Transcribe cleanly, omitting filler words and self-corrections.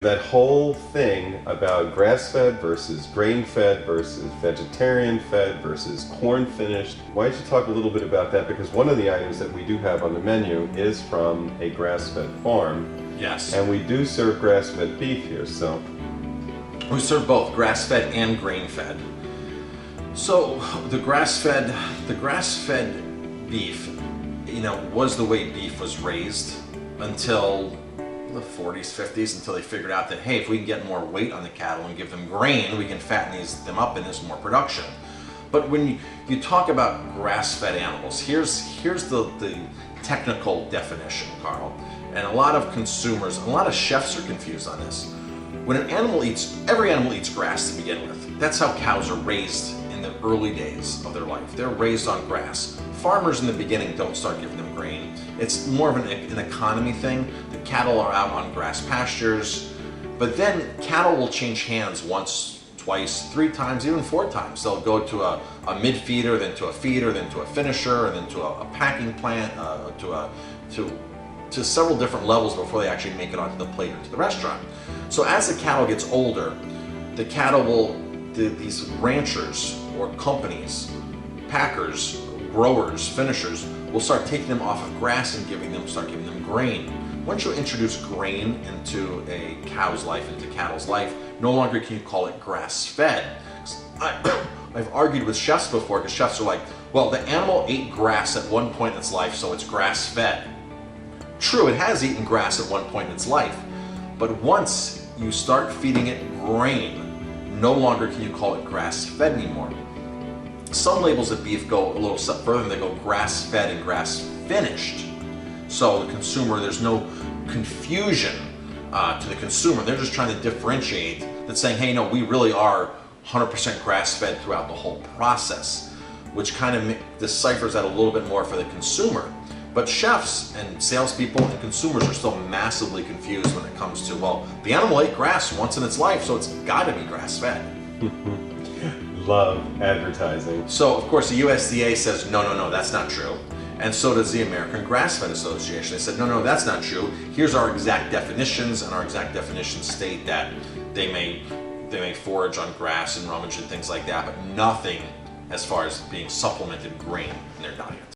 That whole thing about grass-fed versus grain-fed versus vegetarian-fed versus corn-finished. Why don't you talk a little bit about that? Because one of the items that we do have on the menu is from a grass-fed farm. Yes. And we do serve grass-fed beef here, so. We serve both grass-fed and grain-fed. So the grass-fed beef, was the way beef was raised until the 40s, 50s, until they figured out that, hey, if we can get more weight on the cattle and give them grain, we can fatten them up and there's more production. But when you talk about grass-fed animals, here's the technical definition, Carl. And a lot of consumers, a lot of chefs are confused on this. When every animal eats grass to begin with. That's how cows are raised in the early days of their life. They're raised on grass. Farmers in the beginning don't start giving them grain. It's more of an economy thing. The cattle are out on grass pastures, but then cattle will change hands once, twice, 3 times, even 4 times. They'll go to a mid-feeder, then to a feeder, then to a finisher, and then to a packing plant, to several different levels before they actually make it onto the plate or to the restaurant. So as the cattle gets older, the cattle these ranchers or companies, packers, growers, finishers, will start taking them off of grass and start giving them grain. Once you introduce grain into a cow's life, into cattle's life, no longer can you call it grass-fed. I've argued with chefs before, because chefs are like, well, the animal ate grass at one point in its life, so it's grass-fed. True, it has eaten grass at one point in its life, but once you start feeding it grain, no longer can you call it grass-fed anymore. Some labels of beef go a little step further and they go grass-fed and grass-finished. So the consumer, there's no confusion to the consumer. They're just trying to differentiate that's saying, hey, no, we really are 100% grass-fed throughout the whole process, which kind of deciphers that a little bit more for the consumer. But chefs and salespeople and consumers are still massively confused when it comes to, well, the animal ate grass once in its life, so it's got to be grass-fed. Love advertising. So, of course, the USDA says, no, that's not true. And so does the American Grass-Fed Association. They said, no, that's not true. Here's our exact definitions, and our exact definitions state that they may forage on grass and rummage and things like that, but nothing as far as being supplemented grain in their diet.